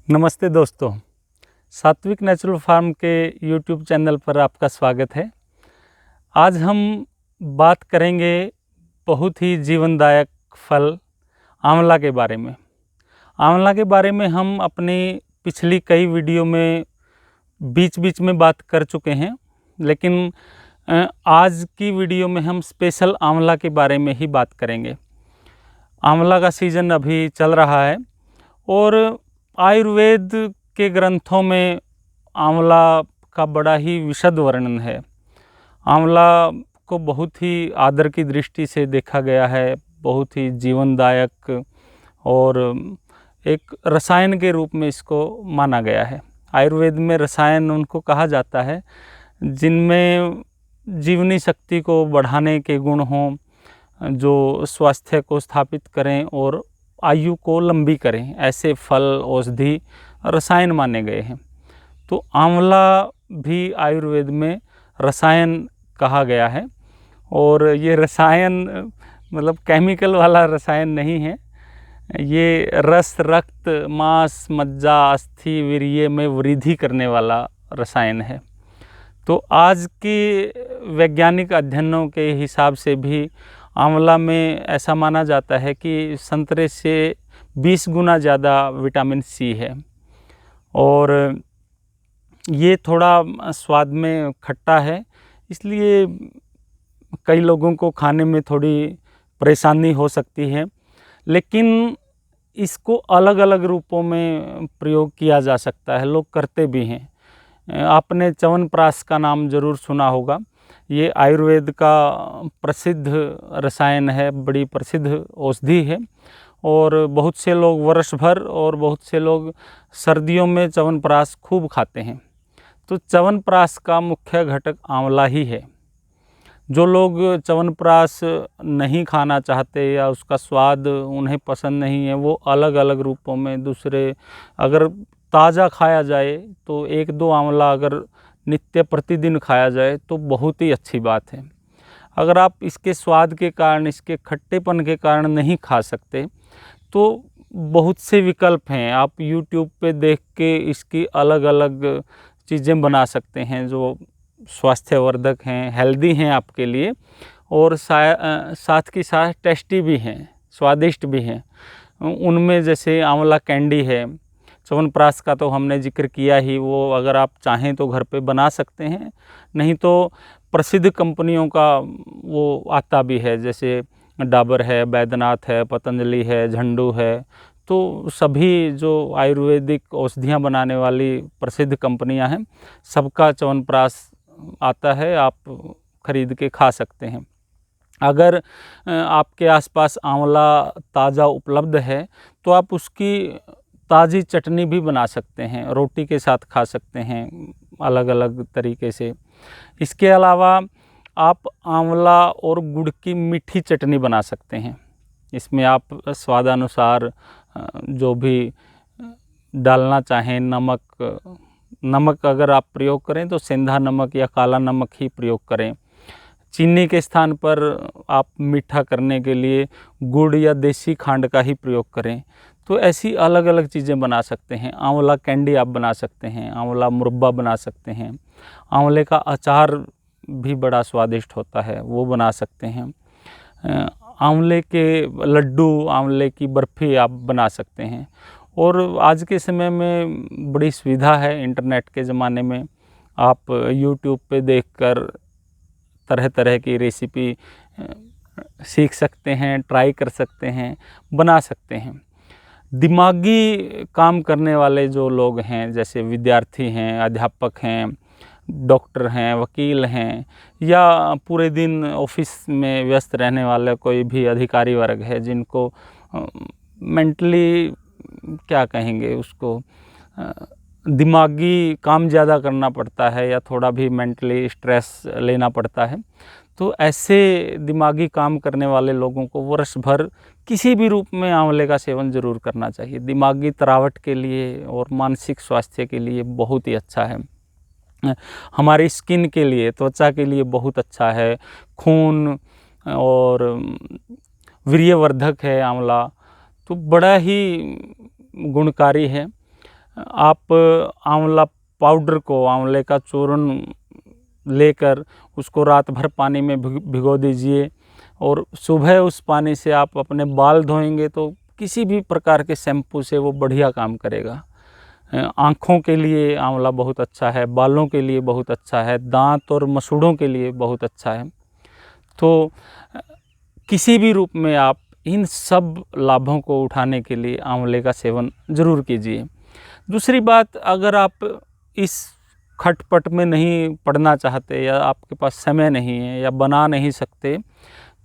नमस्ते दोस्तों, सात्विक नेचुरल फार्म के यूट्यूब चैनल पर आपका स्वागत है। आज हम बात करेंगे बहुत ही जीवनदायक फल आंवला के बारे में। आंवला के बारे में हम अपनी पिछली कई वीडियो में बीच में बात कर चुके हैं, लेकिन आज की वीडियो में हम स्पेशल आंवला के बारे में ही बात करेंगे। आंवला का सीज़न अभी चल रहा है और आयुर्वेद के ग्रंथों में आंवला का बड़ा ही विशद वर्णन है। आंवला को बहुत ही आदर की दृष्टि से देखा गया है, बहुत ही जीवनदायक और एक रसायन के रूप में इसको माना गया है। आयुर्वेद में रसायन उनको कहा जाता है जिनमें जीवनी शक्ति को बढ़ाने के गुण हों, जो स्वास्थ्य को स्थापित करें और आयु को लंबी करें, ऐसे फल औषधि रसायन माने गए हैं। तो आंवला भी आयुर्वेद में रसायन कहा गया है और ये रसायन मतलब केमिकल वाला रसायन नहीं है। ये रस, रक्त, मांस, मज्जा, अस्थि, वीर्य में वृद्धि करने वाला रसायन है। तो आज के वैज्ञानिक अध्ययनों के हिसाब से भी आंवला में ऐसा माना जाता है कि संतरे से 20 गुना ज़्यादा विटामिन सी है और ये थोड़ा स्वाद में खट्टा है, इसलिए कई लोगों को खाने में थोड़ी परेशानी हो सकती है, लेकिन इसको अलग अलग रूपों में प्रयोग किया जा सकता है, लोग करते भी हैं। आपने च्यवनप्राश का नाम ज़रूर सुना होगा। ये आयुर्वेद का प्रसिद्ध रसायन है, बड़ी प्रसिद्ध औषधि है और बहुत से लोग वर्ष भर और बहुत से लोग सर्दियों में च्यवनप्राश खूब खाते हैं। तो च्यवनप्राश का मुख्य घटक आंवला ही है। जो लोग च्यवनप्राश नहीं खाना चाहते या उसका स्वाद उन्हें पसंद नहीं है, वो अलग अलग रूपों में दूसरे, अगर ताज़ा खाया जाए तो 1-2 आंवला अगर नित्य प्रतिदिन खाया जाए तो बहुत ही अच्छी बात है। अगर आप इसके स्वाद के कारण, इसके खट्टेपन के कारण नहीं खा सकते तो बहुत से विकल्प हैं। आप YouTube पे देख के इसकी अलग अलग चीज़ें बना सकते हैं जो स्वास्थ्यवर्धक हैं, हेल्दी हैं आपके लिए और साथ के साथ टेस्टी भी हैं, स्वादिष्ट भी हैं। उनमें जैसे आंवला कैंडी है, च्यवनप्राश का तो हमने जिक्र किया ही, वो अगर आप चाहें तो घर पे बना सकते हैं, नहीं तो प्रसिद्ध कंपनियों का वो आता भी है, जैसे डाबर है, बैद्यनाथ है, पतंजलि है, झंडू है। तो सभी जो आयुर्वेदिक औषधियाँ बनाने वाली प्रसिद्ध कंपनियां हैं, सबका च्यवनप्राश आता है, आप खरीद के खा सकते हैं। अगर आपके आसपास आंवला ताज़ा उपलब्ध है तो आप उसकी ताज़ी चटनी भी बना सकते हैं, रोटी के साथ खा सकते हैं अलग अलग तरीके से। इसके अलावा आप आंवला और गुड़ की मीठी चटनी बना सकते हैं। इसमें आप स्वादानुसार जो भी डालना चाहें, नमक अगर आप प्रयोग करें तो सेंधा नमक या काला नमक ही प्रयोग करें। चीनी के स्थान पर आप मीठा करने के लिए गुड़ या देसी खांड का ही प्रयोग करें। तो ऐसी अलग अलग चीज़ें बना सकते हैं। आंवला कैंडी आप बना सकते हैं, आंवला मुरब्बा बना सकते हैं, आंवले का अचार भी बड़ा स्वादिष्ट होता है, वो बना सकते हैं। आंवले के लड्डू, आंवले की बर्फ़ी आप बना सकते हैं। और आज के समय में बड़ी सुविधा है, इंटरनेट के ज़माने में आप YouTube पे देखकर तरह तरह की रेसिपी सीख सकते हैं, ट्राई कर सकते हैं, बना सकते हैं। दिमागी काम करने वाले जो लोग हैं, जैसे विद्यार्थी हैं, अध्यापक हैं, डॉक्टर हैं, वकील हैं, या पूरे दिन ऑफिस में व्यस्त रहने वाले कोई भी अधिकारी वर्ग है, जिनको मेंटली क्या कहेंगे उसको, दिमागी काम ज़्यादा करना पड़ता है या थोड़ा भी मेंटली स्ट्रेस लेना पड़ता है, तो ऐसे दिमागी काम करने वाले लोगों को वर्ष भर किसी भी रूप में आंवले का सेवन ज़रूर करना चाहिए। दिमागी तरावट के लिए और मानसिक स्वास्थ्य के लिए बहुत ही अच्छा है। हमारी स्किन के लिए, त्वचा के लिए बहुत अच्छा है। खून और वीर्यवर्धक है आंवला, तो बड़ा ही गुणकारी है। आप आंवला पाउडर को, आंवले का चूर्ण लेकर उसको रात भर पानी में भिगो दीजिए और सुबह उस पानी से आप अपने बाल धोएंगे तो किसी भी प्रकार के शैम्पू से वो बढ़िया काम करेगा। आँखों के लिए आंवला बहुत अच्छा है, बालों के लिए बहुत अच्छा है, दांत और मसूड़ों के लिए बहुत अच्छा है। तो किसी भी रूप में आप इन सब लाभों को उठाने के लिए आंवले का सेवन ज़रूर कीजिए। दूसरी बात, अगर आप इस खटपट में नहीं पड़ना चाहते या आपके पास समय नहीं है या बना नहीं सकते,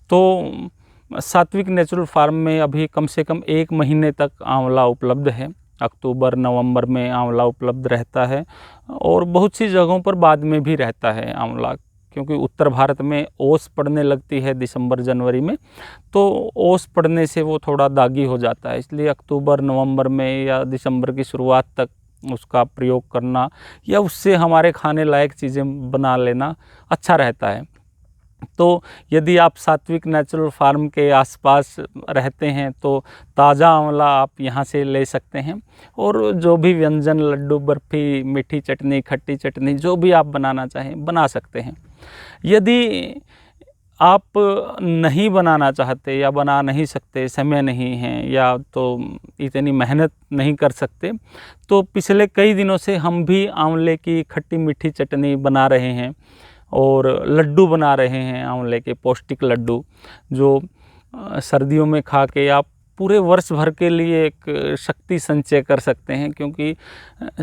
तो सात्विक नेचुरल फार्म में अभी कम से कम 1 महीने तक आंवला उपलब्ध है। अक्टूबर नवंबर में आंवला उपलब्ध रहता है और बहुत सी जगहों पर बाद में भी रहता है आंवला, क्योंकि उत्तर भारत में ओस पड़ने लगती है दिसंबर जनवरी में, तो ओस पड़ने से वो थोड़ा दागी हो जाता है, इसलिए अक्टूबर नवंबर में या दिसंबर की शुरुआत तक उसका प्रयोग करना या उससे हमारे खाने लायक चीज़ें बना लेना अच्छा रहता है। तो यदि आप सात्विक नेचुरल फार्म के आसपास रहते हैं तो ताज़ा आंवला आप यहाँ से ले सकते हैं और जो भी व्यंजन, लड्डू, बर्फ़ी, मीठी चटनी, खट्टी चटनी, जो भी आप बनाना चाहें बना सकते हैं। यदि आप नहीं बनाना चाहते या बना नहीं सकते, समय नहीं है या तो इतनी मेहनत नहीं कर सकते, तो पिछले कई दिनों से हम भी आंवले की खट्टी मीठी चटनी बना रहे हैं और लड्डू बना रहे हैं, आंवले के पौष्टिक लड्डू, जो सर्दियों में खा के आप पूरे वर्ष भर के लिए एक शक्ति संचय कर सकते हैं, क्योंकि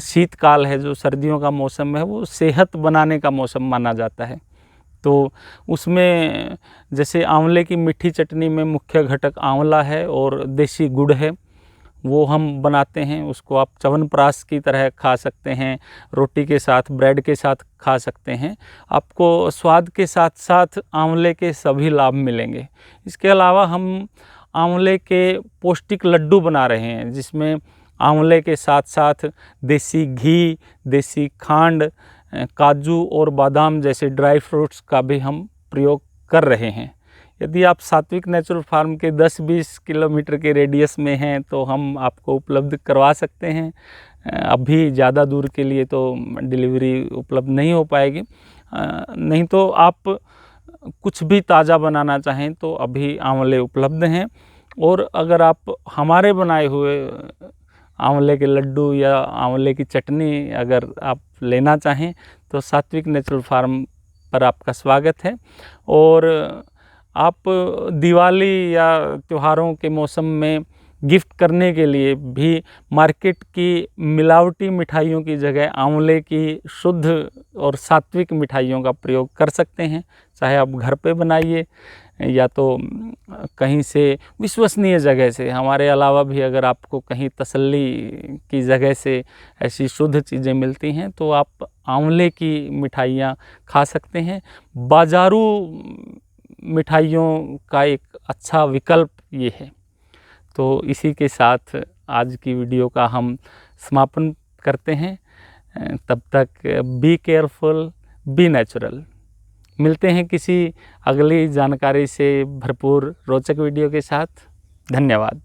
शीतकाल है, जो सर्दियों का मौसम है, वो सेहत बनाने का मौसम माना जाता है। तो उसमें जैसे आंवले की मीठी चटनी में मुख्य घटक आंवला है और देसी गुड़ है, वो हम बनाते हैं। उसको आप च्यवनप्राश की तरह खा सकते हैं, रोटी के साथ, ब्रेड के साथ खा सकते हैं। आपको स्वाद के साथ साथ आंवले के सभी लाभ मिलेंगे। इसके अलावा हम आंवले के पौष्टिक लड्डू बना रहे हैं, जिसमें आंवले के साथ साथ देसी घी, देसी खांड, काजू और बादाम जैसे ड्राई फ्रूट्स का भी हम प्रयोग कर रहे हैं। यदि आप सात्विक नेचुरल फार्म के 10-20 किलोमीटर के रेडियस में हैं तो हम आपको उपलब्ध करवा सकते हैं। अभी ज़्यादा दूर के लिए तो डिलीवरी उपलब्ध नहीं हो पाएगी, नहीं तो आप कुछ भी ताज़ा बनाना चाहें तो अभी आंवले उपलब्ध हैं। और अगर आप हमारे बनाए हुए आंवले के लड्डू या आंवले की चटनी अगर आप लेना चाहें तो सात्विक नेचुरल फार्म पर आपका स्वागत है। और आप दिवाली या त्योहारों के मौसम में गिफ्ट करने के लिए भी मार्केट की मिलावटी मिठाइयों की जगह आंवले की शुद्ध और सात्विक मिठाइयों का प्रयोग कर सकते हैं। चाहे आप घर पे बनाइए या तो कहीं से विश्वसनीय जगह से, हमारे अलावा भी अगर आपको कहीं तसल्ली की जगह से ऐसी शुद्ध चीज़ें मिलती हैं तो आप आंवले की मिठाइयाँ खा सकते हैं। बाज़ारू मिठाइयों का एक अच्छा विकल्प ये है। तो इसी के साथ आज की वीडियो का हम समापन करते हैं। तब तक बी केयरफुल, बी नेचुरल। मिलते हैं किसी अगली जानकारी से भरपूर रोचक वीडियो के साथ। धन्यवाद।